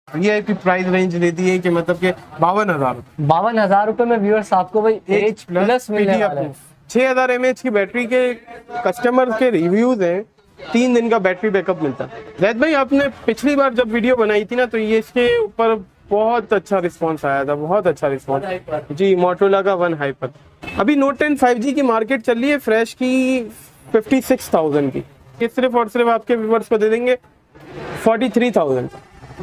VIP price range दे दी है कि मतलब कि 52,000 रुपए में व्यूअर्स आपको भाई एच प्लस मिलने वाला है। 6000 mAh की बैटरी के कस्टमर के रिव्यूज हैं, 3 दिन का बैटरी बैकअप मिलता है। जैद भाई आपने पिछली बार जब वीडियो बनाई थी ना तो ये इसके ऊपर बहुत अच्छा रिस्पांस आया था, बहुत अच्छा रिस्पांस जी। मोटोरोला का वन हाइपर। अभी नोट 10 5G की मार्केट चल रही है फ्रेश की 56,000 की, ये सिर्फ और सिर्फ आपके व्यूअर्स को दे देंगे 43,000।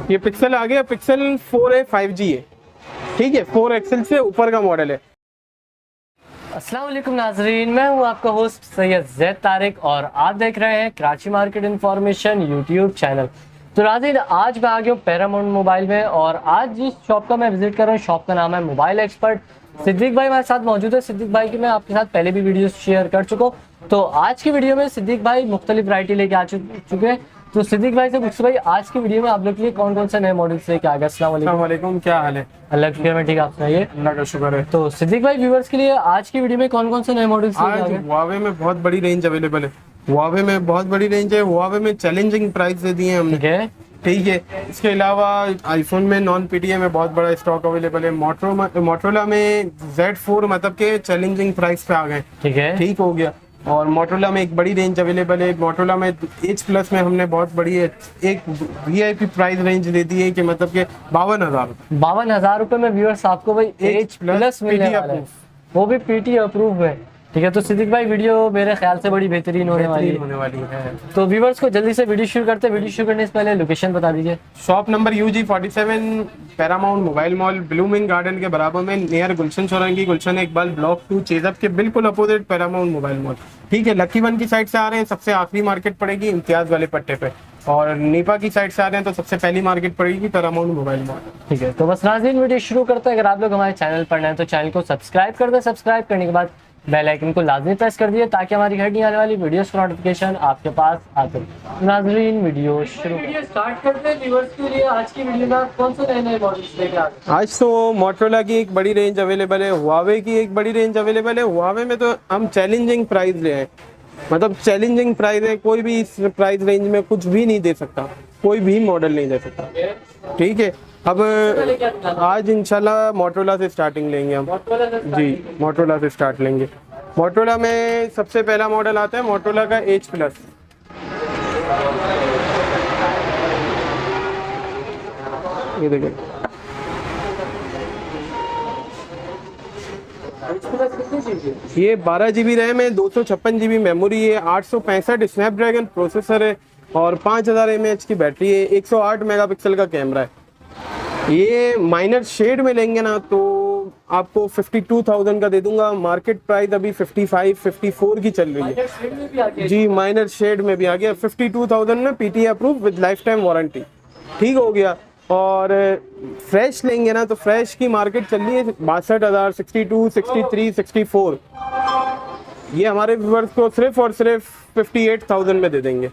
ये पिक्सल आ गया, पिक्सल 4a 5G है, ठीक है, 4 एक्सेल से ऊपर का मॉडल है। अस्सलाम वालेकुम नाजरीन, मैं हूं आपका होस्ट सैयद जैद तारिक और आप देख रहे हैं Karachi market information YouTube channel. तो नाज़रीन, आज मैं आ गया हूँ पैरामाउंट मोबाइल में और आज जिस शॉप का मैं विजिट कर रहा हूँ शॉप का नाम है मोबाइल एक्सपर्ट। सिद्दीक भाई हमारे साथ मौजूद है। सिद्दीक भाई की मैं आपके साथ पहले भी वीडियो शेयर कर चुका हूँ। तो आज की वीडियो में सिद्दीक भाई मुख्तलिफ वैरायटी लेके आ चुके हैं। तो सिद्दीक भाई से पूछते भाई आज की वीडियो में आप लोग के लिए कौन कौन से नए मॉडल्स लेके आ गए। अस्सलाम वालेकुम, क्या हाल है? अल्लाह के में ठीक, आप सुनाइए। अल्लाह का शुक्र है। तो सिद्दीक भाई व्यूअर्स के लिए आज की वीडियो में कौन कौन से नए मॉडल्स लेके आ गए? हुआवे में बहुत बड़ी रेंज अवेलेबल है। हुआवे में बहुत बड़ी रेंज है। हुआवे में चैलेंजिंग प्राइस दे दिए हैं हमने, ठीक है। इसके अलावा आईफोन में नॉन पीटीए में बहुत बड़ा स्टॉक अवेलेबल है। मोटरोला में Z4 मतलब के चैलेंजिंग प्राइस पे आ गए, ठीक है, ठीक हो गया। और मोटरोला में एक बड़ी रेंज अवेलेबल है। मोटरोला में एच प्लस में हमने बहुत बड़ी एक वीआईपी प्राइस रेंज दे दी है कि मतलब के 52,000 रुपए में व्यूअर्स आपको भाई एच प्लस मिलने वाला है, वो भी पीटी अप्रूव है, ठीक है। तो सिद्दीक भाई वीडियो मेरे ख्याल से बड़ी बेहतरीन होने वाली है। तो व्यूअर्स को जल्दी से वीडियो शुरू करते हैं। वीडियो शुरू करने से पहले लोकेशन बता दीजिए। Shop number UG47 Paramount mobile mall blooming garden के बराबर में नियर गुलशन चौरंगी, गुलशन इकबाल ब्लॉक 2 चेजब के बिल्कुल अपोजिट पैरामाउंट मोबाइल मॉल, ठीक है। लकी वन की साइड से आ रहे हैं, सबसे आखिरी मार्केट पड़ेगी इम्तियाज वाले पट्टे पे, और नीपा की साइड से आ रहे हैं तो सबसे पहली मार्केट पड़ेगी पैरामाउंट मोबाइल मॉल, ठीक है। तो बस नाज़रीन वीडियो शुरू करते हैं। अगर आप लोग हमारे चैनल पर नए हैं तो चैनल को सब्सक्राइब कर दें। सब्सक्राइब करने के बाद बेल आइकन को लाजमी प्रेस कर दिए ताकि हमारी हर आने वाली वीडियोस का नोटिफिकेशन आपके पास आते रहे। नाज़रीन वीडियो स्टार्ट करते हैं। व्यूअर्स के लिए आज की वीडियो में कौन से नए नए मॉडल्स लेके आ गए? आज तो मोटरोला की एक बड़ी रेंज अवेलेबल है, हुआवे की एक बड़ी रेंज अवेलेबल है। हुआवे में तो हम चैलेंजिंग प्राइस ले हैं, मतलब चैलेंजिंग प्राइस है, कोई भी इस प्राइस रेंज में कुछ भी नहीं दे सकता, कोई भी मॉडल नहीं दे सकता, ठीक है। अब आज इंशाल्लाह मोटरोला से स्टार्टिंग लेंगे हम जी, मोटरोला से स्टार्ट लेंगे। मोटरोला में सबसे पहला मॉडल आता है मोटरोला का एच प्लस। ये देखिए, ये 12 GB रैम है, 256 GB मेमोरी है, 865 स्नैपड्रैगन प्रोसेसर है और 5000 mAh की बैटरी है, 108 मेगापिक्सल का कैमरा है। ये माइनर शेड में लेंगे ना तो आपको 52,000 का दे दूंगा। मार्केट प्राइस अभी 55-54 की चल रही है जी, माइनर शेड में भी आ गया। 52,000 में PTA approve with life time warranty, ठीक हो गया। और फ्रेश लेंगे ना तो फ्रेश की मार्केट चल रही है 62,000, 62, 63, 64। ये हमारे व्यूअर्स को सिर्फ और सिर्फ 58,000 में दे देंगे,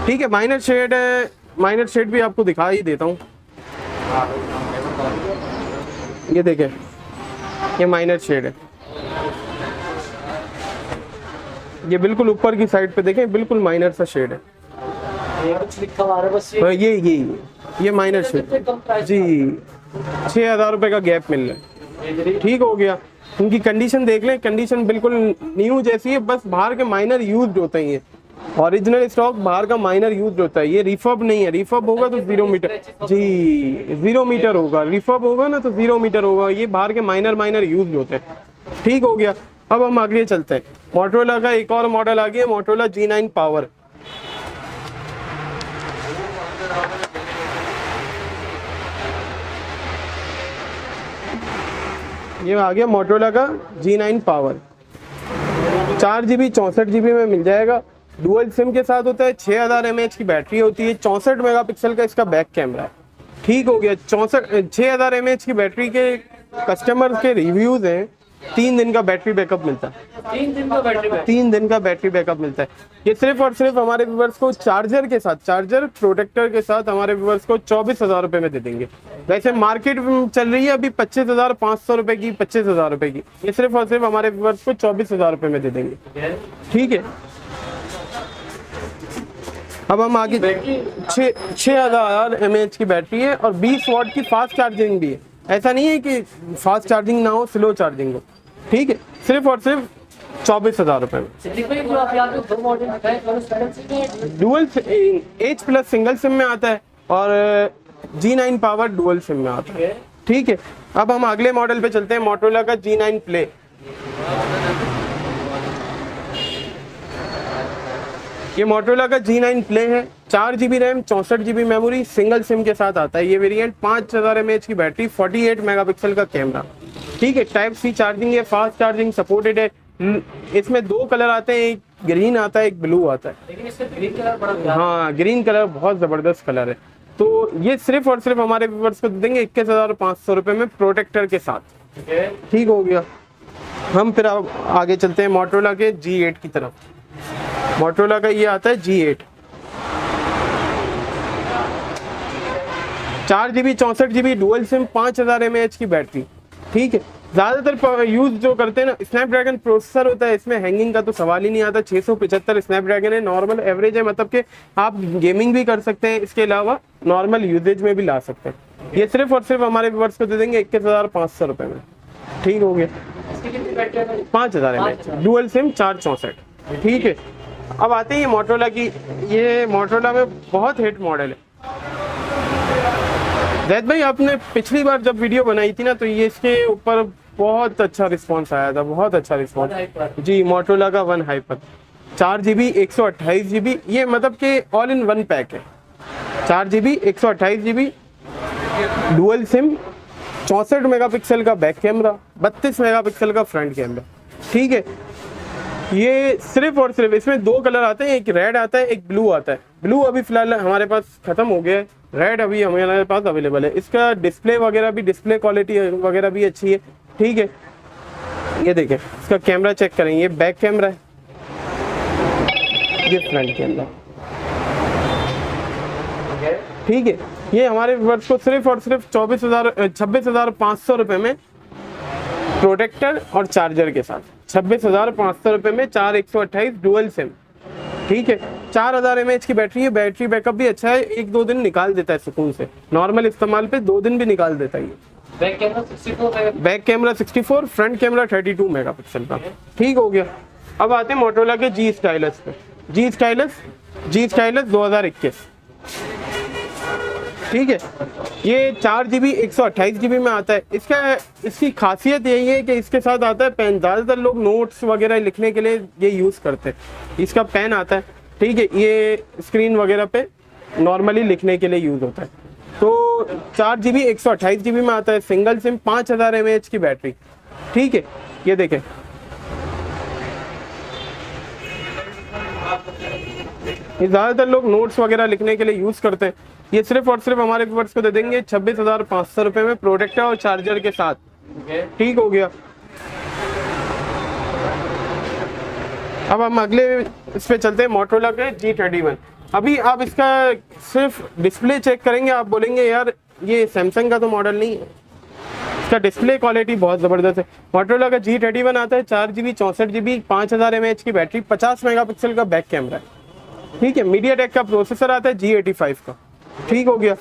ठीक है। माइनर शेड है, माइनर शेड भी आपको दिखा ही देता हूँ। ये देखें, ये माइनर शेड है, ये बिल्कुल ऊपर की साइड पे देखें, बिल्कुल माइनर सा शेड है। ये माइनर शेड जी, 6,000 रुपए का गैप मिल रहा है, ठीक हो गया। उनकी कंडीशन देख लें, कंडीशन बिल्कुल न्यू जैसी है, बस बाहर के माइनर यूज होते हैं। ओरिजिनल स्टॉक बाहर का माइनर यूज होता है, ये रिफर्ब नहीं है। रिफर्ब होगा तो 0 मीटर जी, 0 मीटर होगा। रिफर्ब होगा ना तो 0 मीटर होगा। ये बाहर के माइनर यूज होते हैं, ठीक हो गया। अब हम आगे चलते हैं। मोटरोला का एक और मॉडल आ गया, मोटरोला G9 पावर। ये आ गया मोटरोला का G9 पावर, 4 GB 64 GB में मिल जाएगा। डुअल सिम के साथ होता है, 6000 mAh की बैटरी होती है, 64 मेगापिक्सल का इसका बैक कैमरा है, ठीक हो गया। 6000 mAh की बैटरी के कस्टमर के रिव्यूज हैं, 3 दिन का बैटरी बैकअप मिलता है। 3 दिन का बैटरी बैकअप मिलता है। ये सिर्फ और सिर्फ हमारे व्यूअर्स को चार्जर के साथ, चार्जर प्रोटेक्टर के साथ हमारे व्यूअर्स को 24,000 रुपए में दे देंगे। वैसे मार्केट चल रही है अभी 25,500 रुपए की, 25,000 रुपए की। ये सिर्फ और सिर्फ हमारे व्यूअर्स को 24,000 रुपए में दे देंगे, ठीक है। अब हम आगे 6000 mAh की बैटरी है और 20 वाट की फास्ट चार्जिंग भी है। ऐसा नहीं है कि फास्ट चार्जिंग ना हो, स्लो चार्जिंग हो, ठीक है। सिर्फ और सिर्फ 24,000 रुपए में। जो आप यहाँ पे दो मॉडल दिखाए, dual H plus single SIM में आता है और G9 पावर डुअल सिम में आता है, ठीक है। अब हम अगले मॉडल पे चलते हैं, मोटोरोला का G9 प्ले। ये मोटोरोला का G9 प्ले है, 4 GB RAM, 64 GB memory, single SIM के साथ आता है ये वेरिएंट। 5000 mAh की बैटरी, 48 मेगापिक्सल का कैमरा, ठीक है। टाइप सी चार्जिंग है, फास्ट चार्जिंग सपोर्टेड है। इसमें 2 कलर आते हैं, एक ग्रीन आता है, एक ब्लू आता है। लेकिन इसका ग्रीन कलर बड़ा, हाँ, ग्रीन कलर बहुत जबरदस्त कलर है। तो ये सिर्फ और सिर्फ हमारे व्यूअर्स को देंगे 21,500 रुपए में प्रोटेक्टर के साथ, ठीक हो गया। हम फिर आगे चलते हैं मोटोरोला के G8 की तरफ। मोटोरोला का ये आता है G8, 4 GB 64 GB dual SIM, 5000 mAh की बैटरी, ठीक है। ज़्यादातर यूज जो करते हैं ना, स्नैपड्रैगन प्रोसेसर होता है, इसमें हैंगिंग का तो सवाल ही नहीं आता। 675 स्नैपड्रैगन है, नॉर्मल एवरेज है, मतलब कि आप गेमिंग भी कर सकते हैं, इसके अलावा नॉर्मल यूजेज में भी ला सकते हैं। ये सिर्फ और सिर्फ हमारे व्यूअर्स को दे देंगे 21,500 रुपये में, ठीक हो गया। 5000 mAh डुअल सिम, 464, ठीक है। अब आते हैं ये मोटोरोला की, ये मोटोरोला में बहुत हिट मॉडल है। जैद भाई, आपने पिछली बार जब वीडियो बनाई थी ना, तो ये इसके ऊपर बहुत अच्छा रिस्पांस आया था, बहुत अच्छा रिस्पांस जी। मोटोरोला का वन हाइपर, 4 GB 128 GB, ये मतलब कि ऑल इन वन पैक है। 4 GB 128 GB dual SIM, 64 megapixel का बैक कैमरा, 32 मेगापिक्सल का फ्रंट कैमरा, ठीक है। ये सिर्फ और सिर्फ इसमें 2 कलर आते हैं, एक रेड आता है, एक ब्लू आता है। ब्लू अभी फिलहाल हमारे पास खत्म हो गया है, रेड अभी हमारे पास अवेलेबल है। इसका डिस्प्ले वगैरह भी, डिस्प्ले क्वालिटी वगैरह भी अच्छी है, ठीक है। ये देखें, इसका कैमरा चेक करें, ये बैक कैमरा है, ये फ्रंट कैमरा, ठीक है। ये हमारे व्यूअर्स को सिर्फ और सिर्फ 26,500 रुपये में प्रोटेक्टर और चार्जर के साथ, 26,500 रुपये में 4 128 डुअल सिम, ठीक है। 4000 mAh की बैटरी है, बैटरी बैकअप भी अच्छा है, 1-2 दिन निकाल देता है सुकून से, नॉर्मल इस्तेमाल पे 2 दिन भी निकाल देता है। Back camera 64, front camera 32 megapixel का, ठीक हो गया। अब आते हैं मोटोरोला के जी स्टाइलस पे। जी स्टाइलस 2021, ठीक है। ये 4 GB 128 GB में आता है। इसकी खासियत यही है कि इसके साथ आता है पेन। ज़्यादातर लोग नोट्स वगैरह लिखने के लिए ये यूज़ करते हैं। इसका पेन आता है, ठीक है। ये स्क्रीन वगैरह पे नॉर्मली लिखने के लिए यूज़ होता है। तो 4 GB 128 GB में आता है, सिंगल सिम, 5000 mAh की बैटरी, ठीक है। ये देखें, ये ज़्यादातर लोग नोट्स वगैरह लिखने के लिए यूज़ करते हैं। ये सिर्फ और सिर्फ हमारे व्यूअर्स को दे देंगे 26,500 रुपये में प्रोटेक्टर और चार्जर के साथ, ठीक हो गया। अब हम अगले इस पे चलते हैं, मोटोरोला के G31। अभी आप इसका सिर्फ डिस्प्ले चेक करेंगे, आप बोलेंगे यार ये सैमसंग का तो मॉडल नहीं है। इसका डिस्प्ले क्वालिटी बहुत ज़बरदस्त है। मोटोरोला का G31 आता है, 4 GB 64 GB 5000 mAh की बैटरी, 50 मेगापिक्सल का बैक कैमरा है, ठीक है। मीडियाटेक का प्रोसेसर आता है G85 का, ठीक हो गया।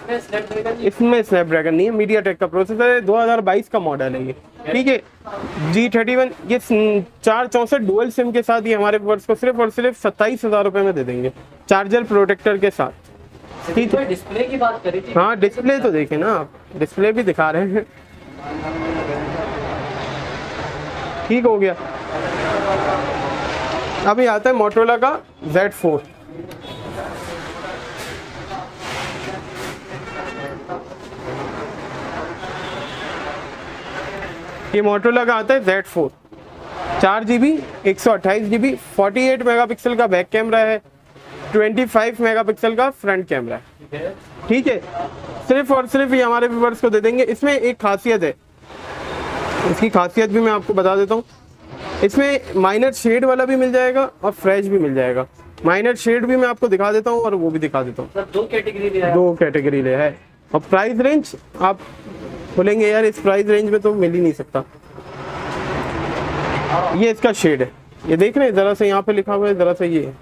इसमें स्नैपड्रैगन नहीं है, मीडियाटेक का प्रोसेसर है, 2022 का मॉडल है ये, ठीक है। G31 ये 464 डुअल सिम के साथ ये हमारे व्यूअर्स को सिर्फ और सिर्फ 27,000 रुपये में दे देंगे, चार्जर प्रोटेक्टर के साथ, ठीक है। डिस्प्ले की बात करी थी, हाँ डिस्प्ले तो देखें ना आप, डिस्प्ले भी दिखा रहे हैं, ठीक हो गया। अभी आता है मोटोरोला का Z4। ये मोटोरोला का आता है Z4, 4 GB 128 GB 48 मेगापिक्सल का बैक कैमरा है, 25 मेगापिक्सल का फ्रंट कैमरा है, ठीक है। सिर्फ और सिर्फ ये हमारे व्यूअर्स को दे देंगे। इसमें एक खासियत है, इसकी खासियत भी मैं आपको बता देता हूँ। इसमें माइनर शेड वाला भी मिल जाएगा और फ्रेश भी मिल जाएगा। माइनर शेड भी मैं आपको दिखा देता हूँ और वो भी दिखा देता हूँ। दो कैटेगरी ले है। और प्राइस रेंज आप बोलेंगे यार इस प्राइस रेंज में तो मिल ही नहीं सकता। ये इसका शेड है, ये देख रहे हैं, जरा सा यहाँ पे लिखा हुआ है, जरा सा ये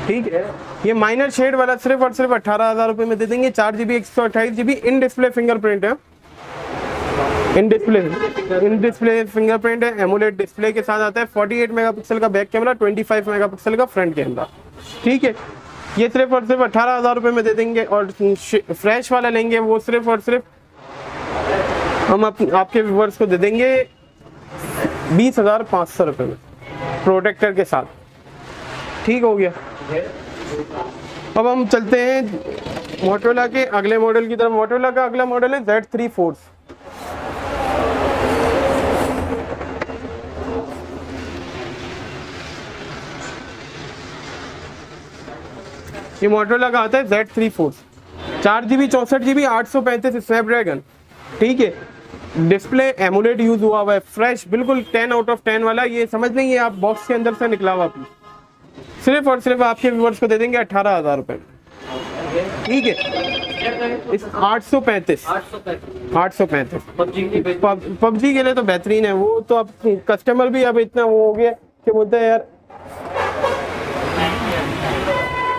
ठीक है। ये माइनर शेड वाला सिर्फ और सिर्फ 18,000 रुपये में दे देंगे। 4GB 128GB in display fingerprint है, इन डिस्प्ले फिंगरप्रिंट है, एमोलेड डिस्प्ले के साथ आता है। 48 मेगापिक्सल का बैक कैमरा, 25 मेगापिक्सल का फ्रंट कैमरा। ठीक है, ये सिर्फ और सिर्फ 18,000 रुपये में दे देंगे। और फ्रेश वाला लेंगे वो सिर्फ और सिर्फ हम आपके व्यूअर्स को दे देंगे 20,500 रुपये में प्रोटेक्टर के साथ। ठीक हो गया। अब हम चलते हैं मोटोरोला के अगले मॉडल की तरफ। मोटोरोला का अगला मॉडल है Z3 Force। ये मोटोरोला का आता है Z3 Force, 4GB 64GB 835 Snapdragon. ठीक है, डिस्प्ले एमोलेड यूज हुआ है, फ्रेश बिल्कुल 10 आउट ऑफ 10 वाला। ये समझ नहीं है आप बॉक्स के अंदर से निकला हुआ पीस। सिर्फ और सिर्फ आपके व्यूअर्स को दे देंगे 18,000 रुपये। ठीक है, इस 835 पबजी के लिए तो बेहतरीन है वो। तो अब कस्टमर भी अब इतना वो हो गया कि बोलते हैं यार।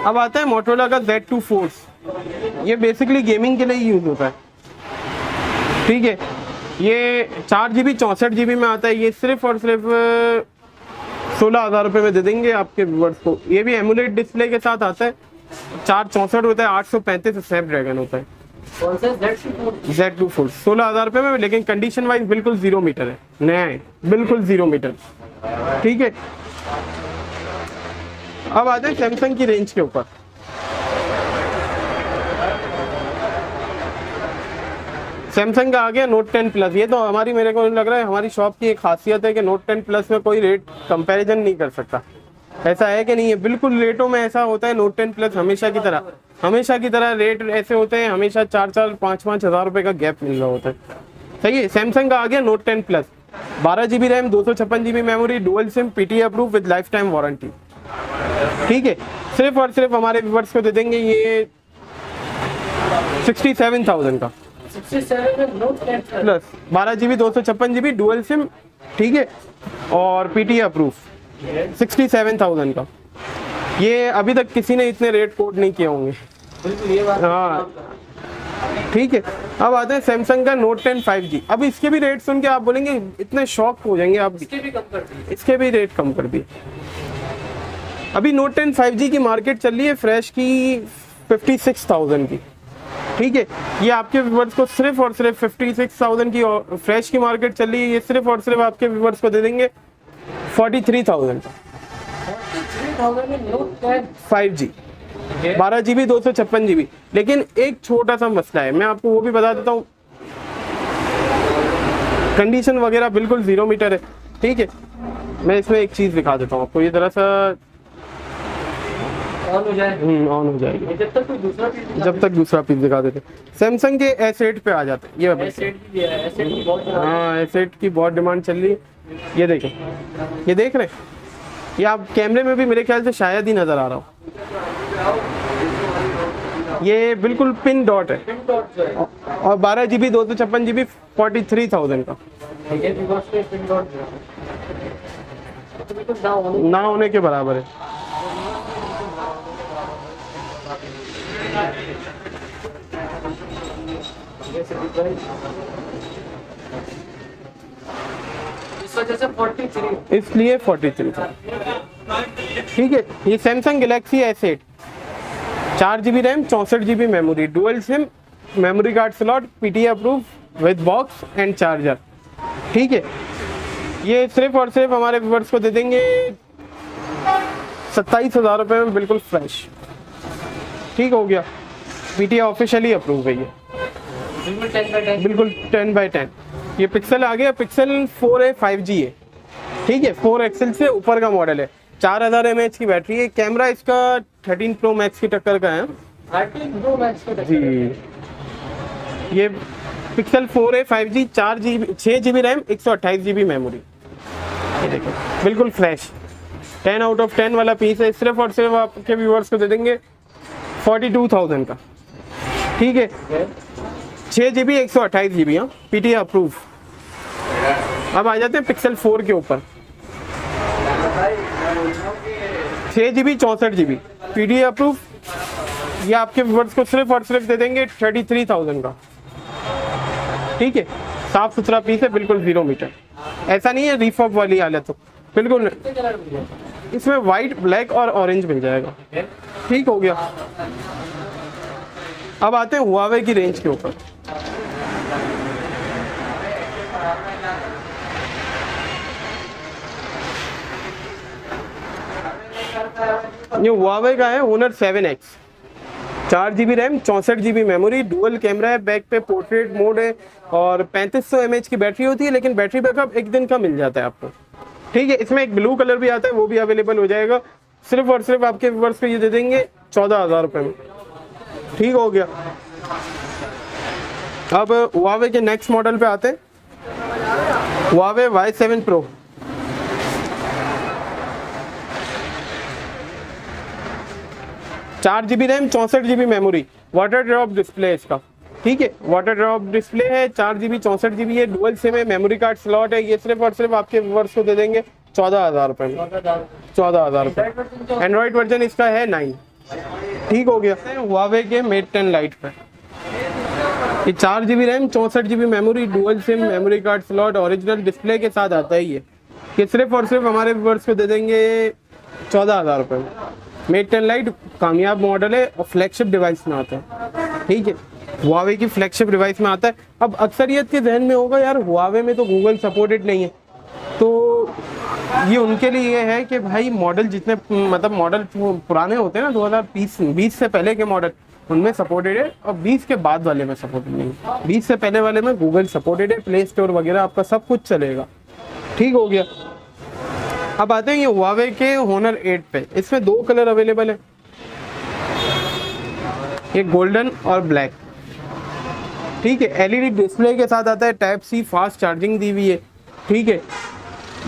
अब आता है मोटोरोला का Z2 Force। ये बेसिकली गेमिंग के लिए ही यूज होता है। ठीक है, ये 4GB 64GB में आता है। ये सिर्फ और सिर्फ 16,000 रुपये में दे देंगे आपके व्यूअर्स को। ये भी एमुलेट डिस्प्ले के साथ आता है। 464 होता है, 835 स्नैपड्रैगन होता है। Z2 Force 16,000 रुपये में, लेकिन कंडीशन वाइज बिल्कुल 0 मीटर है, नया है, बिल्कुल 0 मीटर। ठीक है, अब आते हैं सैमसंग की रेंज के ऊपर। सैमसंग का आ गया Note 10 Plus। ये तो हमारी, मेरे को लग रहा है हमारी शॉप की एक खासियत है कि Note 10 Plus में कोई रेट कंपैरिजन नहीं कर सकता। ऐसा है कि नहीं है? बिल्कुल रेटों में ऐसा होता है। Note 10 Plus हमेशा की तरह रेट ऐसे होते हैं, हमेशा 4-4, 5-5 हज़ार रुपये का गैप मिल रहा होता है। सही है। सैमसंग का आ गया Note 10 Plus, 12GB RAM, 256GB memory, dual SIM, PTA approve with life time warranty. ठीक है, सिर्फ और सिर्फ हमारे व्यूअर्स को दे देंगे ये 67,000 का। 67 plus 12GB 256GB dual SIM. ठीक है, और PTA अप्रूव 67,000 का। ये अभी तक किसी ने इतने रेट कोट नहीं किए होंगे। ये बात हाँ, ठीक है। अब आते हैं सैमसंग का Note 10 5G। अब इसके भी रेट सुन के आप बोलेंगे, इतने शॉक हो जाएंगे आप भी। इसके भी रेट कम कर दिए। अभी Note 10 5G की मार्केट चल रही है फ्रेश की 56,000 की। ठीक है, ये आपके व्यूअर्स को सिर्फ और सिर्फ 56,000 की फ्रेश की मार्केट चल रही है। ये सिर्फ और सिर्फ आपके व्यूअर्स को दे देंगे 43,000 का 5G, 12GB 256GB। लेकिन एक छोटा सा मसला है, मैं आपको वो भी बता देता हूँ। कंडीशन वगैरह बिल्कुल 0 मीटर है। ठीक है, मैं इसमें एक चीज़ दिखा देता हूँ आपको। ये ज़रा सा ऑन हो जाए, ऑन हो जाएगी जब तक कोई दूसरा पीस जब तक दूसरा पीस दिखा देते। सैमसंग के S8 पे आ जाते हैं। ये S8 की बहुत हाँ, S8 की बहुत डिमांड चल रही है। ये देखें, ये देख रहे हैं, ये आप कैमरे में भी मेरे ख्याल से शायद ही नज़र आ रहा हो। ये बिल्कुल पिन डॉट है और 12GB 256GB 43,000 का। ना होने के बराबर है। इस वजह से 43, इसलिए 43 था। ठीक है, ये Samsung Galaxy S8, 4GB RAM, 64GB memory, dual SIM, memory card slot, PTA approve with box and charger. ठीक है, ये सिर्फ और सिर्फ हमारे व्यूअर्स को दे देंगे 27,000 रुपये में, बिल्कुल फ्रेश। ठीक हो गया, PTA ऑफिशियली अप्रूव है। ये बिल्कुल 10/10। ये पिक्सल आ गया, पिक्सल 4a 5G है। ठीक है, 4 एक्सेल से ऊपर का मॉडल है, 4000 mAh की बैटरी है। कैमरा इसका 13 Pro Max की टक्कर का है। 13 Pro Max का जी, ये pixel 4a 5G, 6GB RAM, 128GB memory. ये देखो बिल्कुल फ्रेश 10 आउट ऑफ 10 वाला पीस है। सिर्फ और सिर्फ आपके व्यूअर्स को दे देंगे 42,000 का। ठीक है, 6GB 128GB, हाँ, PTA अप्रूव। अब आ जाते हैं पिक्सल 4 के ऊपर, 6GB 64GB, पीडीए अप्रूव, ये आपके व्यूअर्स को सिर्फ और सिर्फ दे देंगे 33,000 का। ठीक है, साफ सुथरा पीस है, बिल्कुल 0 मीटर, ऐसा नहीं है रिफॉर्ब वाली हालत हो, बिल्कुल। इसमें व्हाइट, ब्लैक और ऑरेंज मिल जाएगा। ठीक हो गया। अब आते हैं हुआवे की रेंज के ऊपर। ये हुआवे का है Honor 7X, 4 GB RAM, 64 GB memory, dual camera है, बैक पे पोर्ट्रेट मोड है और 3500 mAh की बैटरी होती है, लेकिन बैटरी बैकअप 1 दिन का मिल जाता है आपको। ठीक है, इसमें एक ब्लू कलर भी आता है, वो भी अवेलेबल हो जाएगा। सिर्फ और सिर्फ आपके व्यूअर्स को ये दे देंगे 14,000 रुपये में। ठीक हो गया। अब हुआवे के नेक्स्ट मॉडल पे आते हैं, हुआवे Y7 Pro। चार GB RAM, 64 GB memory, water drop display इसका। ठीक है, वाटर ड्रॉप डिस्प्ले है, 4 GB 64 GB है, डुअल सिम है, मेमोरी कार्ड स्लॉट है। ये सिर्फ और सिर्फ आपके व्यूअर्स को दे देंगे 14,000 रुपये में। 14,000 रुपये। एंड्रॉइड वर्जन इसका है 9। ठीक हो गया। हुआवे के Mate 10 Lite पे ये 4 GB RAM, 64 GB memory, dual SIM, memory card slot, original display के साथ आता है। ये सिर्फ और सिर्फ हमारे व्यूअर्स को दे देंगे 14,000 रुपये में। Mate 10 Lite कामयाब मॉडल है और फ्लैगशिप डिवाइस में आता है। ठीक है, हुआवे की फ्लैगशिप डिवाइस में आता है। अब अक्सरियत के जहन में होगा यार हुआवे में तो गूगल सपोर्टेड नहीं है, तो ये उनके लिए है कि भाई मॉडल जितने मतलब मॉडल पुराने होते हैं ना 2020 से पहले के मॉडल, उनमें सपोर्टेड है और 20 के बाद वाले में सपोर्टेड नहीं है। 20 से पहले वाले में गूगल सपोर्टेड है, प्ले स्टोर वगैरह आपका सब कुछ चलेगा। ठीक हो गया। अब आते हैं ये हुआवे के Honor 8 पे। इसमें 2 कलर अवेलेबल है, ये गोल्डन और ब्लैक। ठीक है, एलईडी डिस्प्ले के साथ आता है, टाइप सी फास्ट चार्जिंग दी हुई है। ठीक है,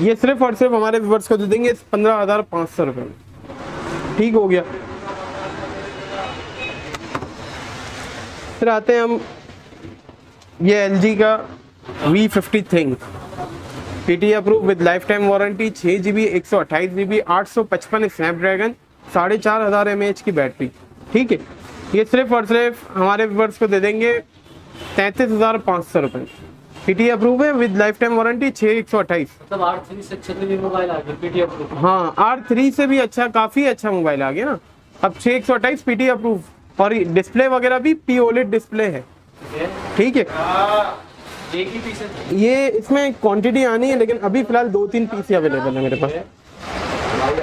ये सिर्फ और सिर्फ हमारे व्यूअर्स को दे देंगे 15,500 रुपये में। ठीक हो गया। फिर आते हैं हम ये LG का V50 think, PT approve with life time warranty, 6 GB 128 GB 855 Snapdragon, 4,500 mAh की बैटरी। ठीक है, ये सिर्फ और सिर्फ हमारे व्यूअर्स को दे देंगे 33,500 रुपये। पीटी अप्रूव है विद लाइफ टाइम वारंटी, 6/128। मतलब R3 से अच्छा भी मोबाइल आ गया पीटी अप्रूव। हाँ, R3 से भी अच्छा, काफ़ी अच्छा मोबाइल आ गया ना। अब 6/128 पीटी अप्रूव और डिस्प्ले वगैरह भी POLED डिस्प्ले है। ठीक है, एक ही पीस है ये, इसमें क्वांटिटी आनी है लेकिन अभी फिलहाल 2-3 पीस ही अवेलेबल है मेरे पास।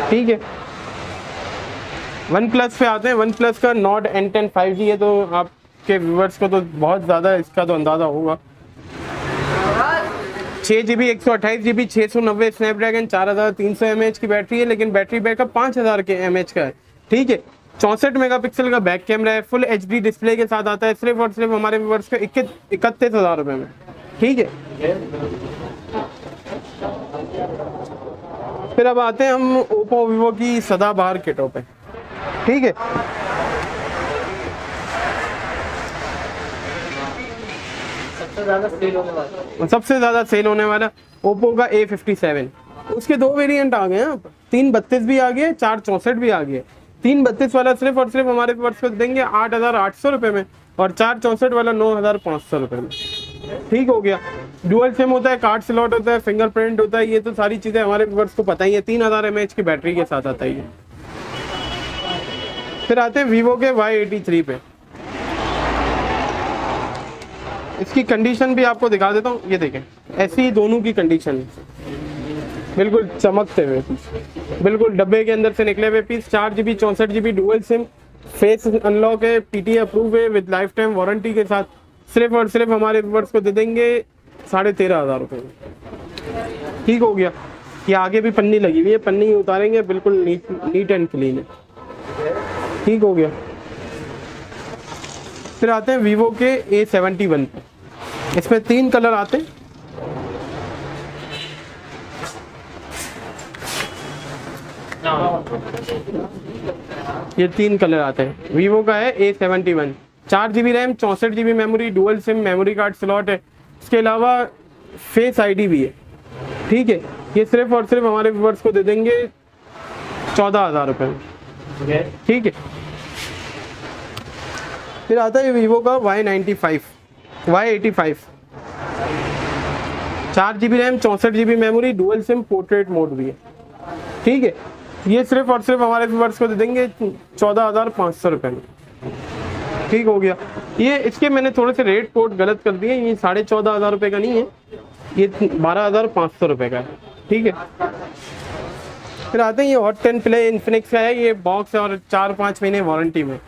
ठीक है, OnePlus पे आते हैं। OnePlus का Nord N10 5G है, तो आपके व्यूअर्स को तो बहुत ज़्यादा इसका तो अंदाज़ा होगा। 6 GB 128 GB 690 स्नैपड्रैगन, 4,300 mAh की बैटरी है, लेकिन बैटरी बैकअप 5,000 के mAh का है। ठीक है, 64 मेगापिक्सल का बैक कैमरा है, फुल HD डिस्प्ले के साथ आता है, सिर्फ और सिर्फ हमारे व्यूअर्स को 31,000 रुपये में। ठीक है, फिर अब आते हैं हम ओप्पो वीवो की सदाबहार किटों पे। ठीक है, सबसे ज़्यादा सेल होने वाला ओप्पो का A57। उसके 2 वेरिएंट आ गए हैं, 332 भी आ गए, 464 भी आ गए। 332 वाला सिर्फ और सिर्फ हमारे व्यूअर्स को देंगे 8,800 रुपये में और 464 वाला 9,500 रुपये में। ठीक हो गया। डुअल सिम होता है, कार्ड स्लॉट होता है, फिंगरप्रिंट होता है, ये तो सारी चीज़ें हमारे व्यूअर्स को पता ही है। 3,000 mAh की बैटरी के साथ आता है ये। फिर आते हैं वीवो के Y83 पे। इसकी कंडीशन भी आपको दिखा देता हूँ, ये देखें, ऐसी ही दोनों की कंडीशन बिल्कुल चमकते हुए पीस, बिल्कुल डब्बे के अंदर से निकले हुए piece. 4 GB 64 GB dual SIM, face unlock है, पीटी अप्रूव है विद लाइफ टाइम वारंटी के साथ। सिर्फ और सिर्फ हमारे व्यूअर्स को दे देंगे 13,500 रुपये में। ठीक हो गया। ये आगे भी पन्नी लगी हुई है, पन्नी उतारेंगे, बिल्कुल नीट एंड क्लीन है। ठीक हो गया। फिर आते हैं वीवो के A71 पे। इसमें 3 कलर आते हैं। ये 3 कलर आते हैं। वीवो का है A71, 4 GB RAM, 64 GB memory, dual SIM, memory card slot है। इसके अलावा फेस ID भी है। ठीक है, ये सिर्फ और सिर्फ हमारे व्यूअर्स को दे देंगे 14,000 रुपये में। ठीक है। फिर आता है वीवो का Y85 4 GB RAM 64 GB memory, dual SIM, portrait mode भी है। ठीक है, ये सिर्फ और सिर्फ हमारे व्यूअर्स को दे देंगे 14,500 रुपये में। ठीक हो गया। ये इसके मैंने थोड़े से रेट कोड गलत कर दिए, ये 14,500 रुपये का नहीं है, ये 12,500 रुपये का है। ठीक है। फिर आते हैं ये हॉट 10 प्ले इन्फिनिक्स का है, ये बॉक्स है और 4-5 महीने वारंटी में,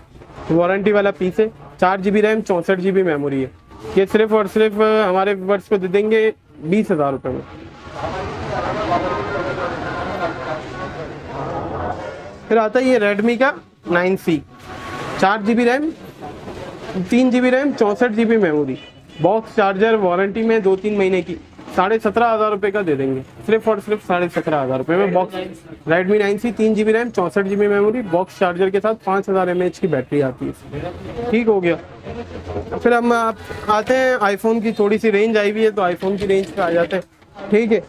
वारंटी वाला पीस है। 4 GB रैम 64 GB मेमोरी है। ये सिर्फ और सिर्फ हमारे व्यूअर्स को दे देंगे 20,000 रुपये में। फिर आता है ये रेडमी का 9C 4 GB RAM 3 GB RAM 64 GB memory, box, charger, warranty में 2-3 महीने की, 17,500 रुपये का दे देंगे, सिर्फ और सिर्फ 17,500 रुपये में box. Redmi 9C 3 GB RAM 64 GB memory, box charger के साथ 5000 mAh की बैटरी आती है। ठीक हो गया। फिर हम आते हैं आईफोन की थोड़ी सी रेंज आई हुई है, तो आईफोन की रेंज पे आ जाते हैं। ठीक है।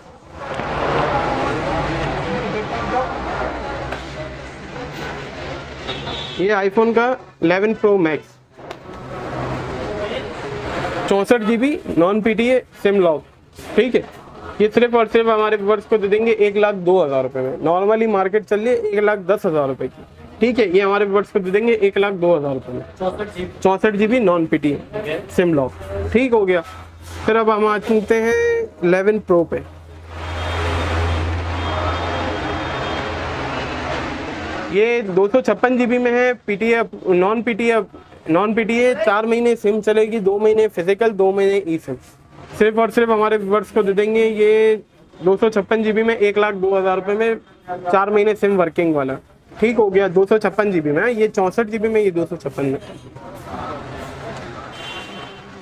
ये आईफोन का 11 Pro Max 64 GB non PTA SIM lock. ठीक है, ये सिर्फ और सिर्फ हमारे व्यूअर्स को दे देंगे 1,02,000 रुपये में। नॉर्मली मार्केट चल रही है 1,10,000 रुपये की। ठीक है, ये हमारे व्यूअर्स को दे देंगे 1,02,000 रुपये में, 64 GB non PTA SIM lock. ठीक हो गया। फिर अब हम आ चुके हैं 11 Pro पे। ये 256 GB में है, PTA नॉन PTA 4 महीने सिम चलेगी, 2 महीने फिजिकल, 2 महीने ई सिम। सिर्फ और सिर्फ हमारे व्यूअर्स को दे देंगे ये 256 GB में 1,02,000 रुपये में, 4 महीने सिम वर्किंग वाला। ठीक हो गया। 256 GB में, ये 64 GB में, ये 256 में।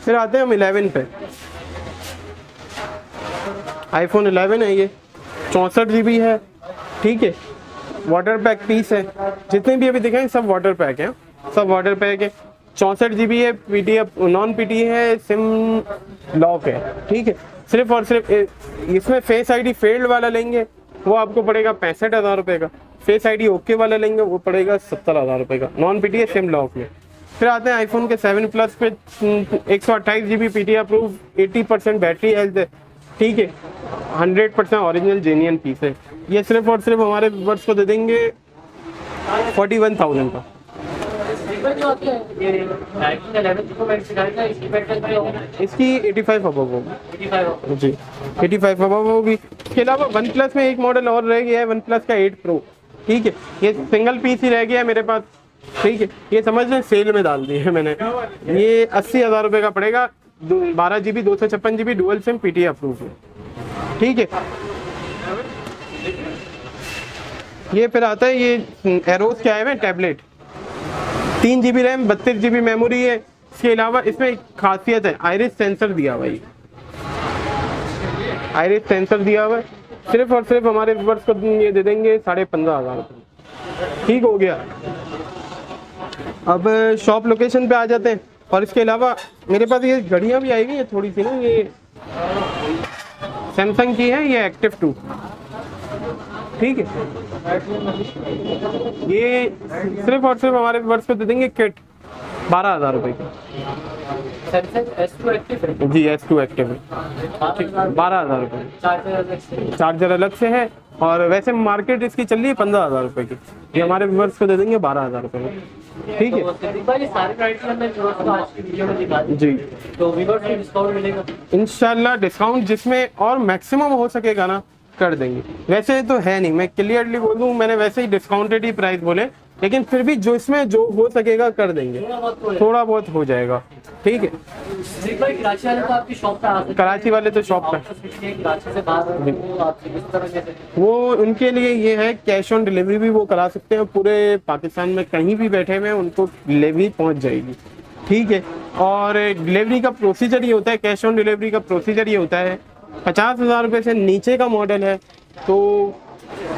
फिर आते हैं हम 11 पे। आईफोन 11 है, ये 64 GB है। ठीक है, वाटर पैक पीस है। जितने भी अभी दिखाएं सब वाटर पैक है, सब वाटर पैक है। 64 GB है, PTA नॉन PTA है, सिम लॉक है। ठीक है, सिर्फ और सिर्फ इसमें फेस ID फेल्ड वाला लेंगे वो आपको पड़ेगा 65,000 रुपये का, फेस ID ओके वाला लेंगे वो पड़ेगा 70,000 रुपये का, नॉन PTA सिम लॉक में। फिर आते हैं आईफोन के 7 Plus पे 128 GB PTA approve, 80% battery health है। ठीक है, 100% ओरिजिनल जेन्युइन पीस है। ये सिर्फ और सिर्फ हमारे व्यूअर्स को दे देंगे 41,000 का। इसकी 85 अबव होगी जी, 85 अबव होगी। इसके अलावा वन प्लस में एक मॉडल और रह गया है, वन प्लस का 8 Pro। ठीक है, ये सिंगल पीस ही रह गया है मेरे पास। ठीक है, ये समझ लें सेल में डाल दिए है मैंने। ये 80,000 रुपये का पड़ेगा, 12 GB 256 GB dual SIM PTA approve है। ठीक है, ये फिर आता है ये एरोस के आए हुए tablet, 3 GB RAM 32 GB memory है। इसके अलावा इसमें एक खासियत है, आइरिस सेंसर दिया हुआ है, आइरिस सेंसर दिया हुआ है। सिर्फ और सिर्फ हमारे व्यूअर्स को ये दे देंगे 15,500 रुपये। ठीक हो गया। अब शॉप लोकेशन पे आ जाते हैं। और इसके अलावा मेरे पास ये घड़ियाँ भी आई हुई है थोड़ी सी ना, ये सैमसंग की है, ये एक्टिव 2। ठीक है, ये सिर्फ और सिर्फ हमारे व्यूअर्स को दे देंगे किट 12,000 रुपये की। S2 एक्टिव है जी, S2 एक्टिव है। 12,000 रुपये, चार्जर अलग से है। और वैसे मार्केट इसकी चल रही है 15,000 रुपये की, ये हमारे व्यूअर्स को दे देंगे 12,000 रुपये में। ठीक है जी, तो व्यूअर्स को डिस्काउंट मिलेगा इंशाल्लाह। डिस्काउंट जिसमें और मैक्सिमम हो सकेगा ना कर देंगे। वैसे तो है नहीं, मैं क्लियरली बोलूँ, मैंने वैसे ही डिस्काउंटेड ही प्राइस बोले, लेकिन फिर भी जो इसमें जो हो सकेगा कर देंगे, थोड़ा बहुत हो जाएगा। ठीक है, कराची वाले तो आपकी शॉप पे आ सकते हैं, कराची वाले तो शॉप पे, कराची से बाहर वो आपसे किस तरह से, वो उनके लिए ये है कैश ऑन डिलीवरी भी वो करा सकते हैं, पूरे पाकिस्तान में कहीं भी बैठे हुए उनको डिलीवरी पहुंच जाएगी। ठीक है, और डिलीवरी का प्रोसीजर ये होता है, कैश ऑन डिलीवरी का प्रोसीजर ये होता है, 50,000 रुपये से नीचे का मॉडल है तो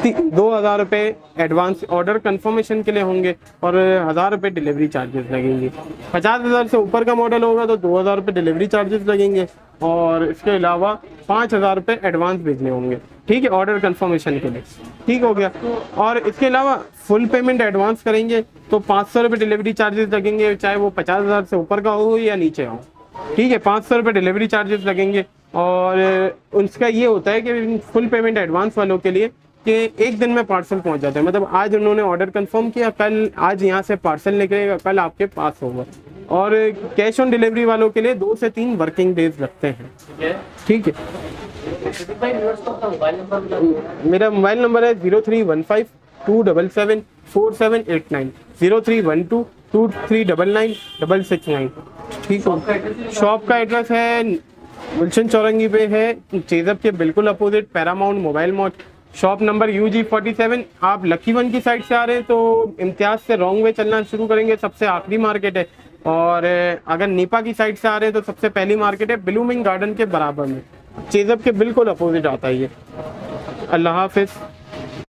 2,000 रुपये एडवांस ऑर्डर कंफर्मेशन के लिए होंगे और 1,000 रुपये डिलीवरी चार्जेस लगेंगे। 50,000 से ऊपर का मॉडल होगा तो 2,000 रुपये डिलीवरी चार्जेस लगेंगे और इसके अलावा 5,000 रुपये एडवांस भेजने होंगे, ठीक है, ऑर्डर कंफर्मेशन के लिए। ठीक हो गया। और इसके अलावा फुल पेमेंट एडवांस करेंगे तो 500 रुपये डिलीवरी चार्जेस लगेंगे, चाहे वो 50,000 से ऊपर का हो या नीचे हो, ठीक है, 500 रुपये डिलीवरी चार्जेस लगेंगे। और उसका ये होता है कि फुल पेमेंट एडवांस वालों के लिए कि एक दिन में पार्सल पहुंच जाता है, मतलब आज उन्होंने ऑर्डर कंफर्म किया, कल आज यहाँ से पार्सल निकलेगा, कल आपके पास होगा। और कैश ऑन डिलीवरी वालों के लिए 2 से 3 वर्किंग डेज लगते हैं, ठीक है। मेरा मोबाइल नंबर है 0315277478 0312239969, ठीक है। शॉप का एड्रेस है गुलशन चौरंगी पे है, चेजब के बिल्कुल opposite Paramount mobile mall, shop number UG47। आप लकी वन की साइड से आ रहे हैं तो इम्तियाज से रॉन्ग वे चलना शुरू करेंगे, सबसे आखिरी मार्केट है। और अगर नीपा की साइड से आ रहे हैं तो सबसे पहली मार्केट है ब्लूमिंग गार्डन के बराबर में, चेजब के बिल्कुल अपोजिट आता है ये। अल्लाह हाफिज़।